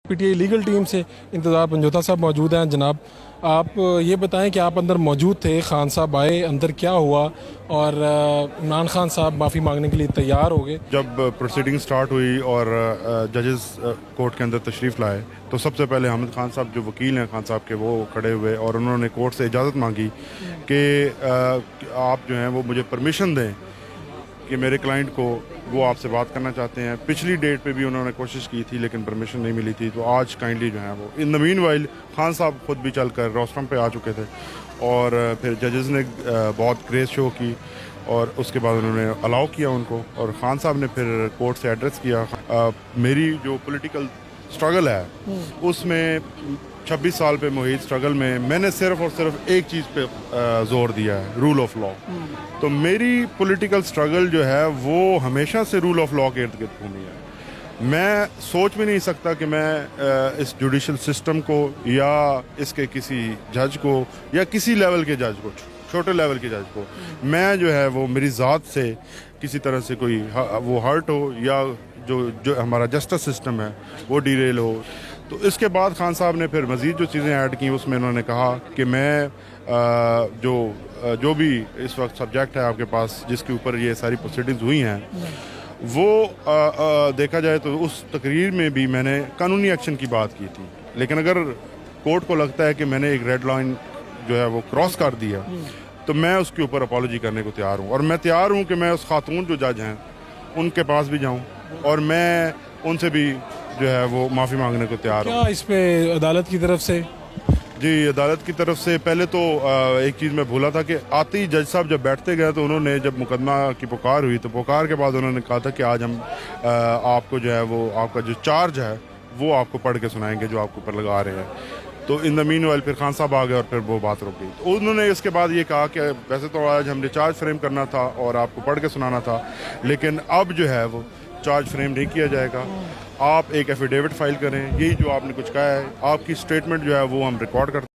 P T I legal team سے انتظار پنجوتا صاحب موجود ہیں. جناب آپ یہ بتائیں کہ آپ اندر موجود تھے, خان صاحب آئے, اندر کیا ہوا اور عمران خان صاحب معافی مانگنے کے لیے تیار ہو گئے؟ جب پروسیڈنگ سٹارٹ ہوئی اور ججز کورٹ کے اندر تشریف لائے تو سب سے پہلے حامد خان صاحب جو وکیل ہیں خان صاحب کے, وہ کھڑے ہوئے اور انہوں نے کورٹ سے اجازت مانگی کہ آپ جو ہیں وہ مجھے پرمیشن دیں کہ میرے کلائنٹ کو وہ آپ سے بات کرنا چاہتے ہیں. پچھلی ڈیٹ پہ بھی انہوں نے کوشش کی تھی لیکن پرمیشن نہیں ملی تھی, تو آج کائنڈلی جو ہیں وہ ان دا مین وائل خان صاحب خود بھی چل کر روسٹرم پہ آ چکے تھے اور پھر ججز نے بہت گریس شو کی اور اس کے بعد انہوں نے الاؤ کیا ان کو, اور خان صاحب نے پھر کورٹ سے ایڈریس کیا. میری جو پولیٹیکل اسٹرگل ہے اس میں 26 سال پہ محیط اسٹرگل میں نے صرف اور صرف ایک چیز پہ زور دیا ہے, رول آف لا. تو میری پولیٹیکل اسٹرگل جو ہے وہ ہمیشہ سے رول آف لا کے ارد گرد گھومی ہے. میں سوچ بھی نہیں سکتا کہ میں اس جوڈیشل سسٹم کو یا اس کے کسی جج کو یا کسی لیول کے جج کو, چھوٹے لیول کے جج کو, میں جو ہے وہ میری ذات سے کسی طرح سے کوئی وہ ہرٹ ہو یا جو ہمارا جسٹس سسٹم ہے وہ ڈیریل ہو. تو اس کے بعد خان صاحب نے پھر مزید جو چیزیں ایڈ کی اس میں انہوں نے کہا کہ میں جو بھی اس وقت سبجیکٹ ہے آپ کے پاس جس کے اوپر یہ ساری پروسیڈنگز ہوئی ہیں وہ دیکھا جائے تو اس تقریر میں بھی میں نے قانونی ایکشن کی بات کی تھی, لیکن اگر کورٹ کو لگتا ہے کہ میں نے ایک ریڈ لائن جو ہے وہ کراس کر دیا تو میں اس کے اوپر اپالوجی کرنے کو تیار ہوں, اور میں تیار ہوں کہ میں اس خاتون جو جج ہیں ان کے پاس بھی جاؤں اور میں ان سے بھی جو ہے وہ معافی مانگنے کو تیار ہوں. کیا اس پہ عدالت کی طرف سے؟ جی, عدالت کی طرف سے پہلے تو ایک چیز میں بھولا تھا کہ آتے ہی جج صاحب جب بیٹھتے گئے تو انہوں نے جب مقدمہ کی پکار ہوئی تو پکار کے بعد انہوں نے کہا تھا کہ آج ہم آپ کو جو ہے وہ آپ کا جو چارج ہے وہ آپ کو پڑھ کے سنائیں گے جو آپ کو اوپر لگا رہے ہیں. تو ان دا مین وائل پھر خان صاحب آ گئے اور پھر وہ بات رک گئی. تو انہوں نے اس کے بعد یہ کہا کہ ویسے تو آج ہم نے چارج فریم کرنا تھا اور آپ کو پڑھ کے سنانا تھا, لیکن اب جو ہے وہ چارج فریم نہیں کیا جائے گا, آپ ایک ایفیڈیوٹ فائل کریں, یہی جو آپ نے کچھ کہا ہے آپ کی اسٹیٹمنٹ جو ہے وہ ہم ریکارڈ کرتے ہیں.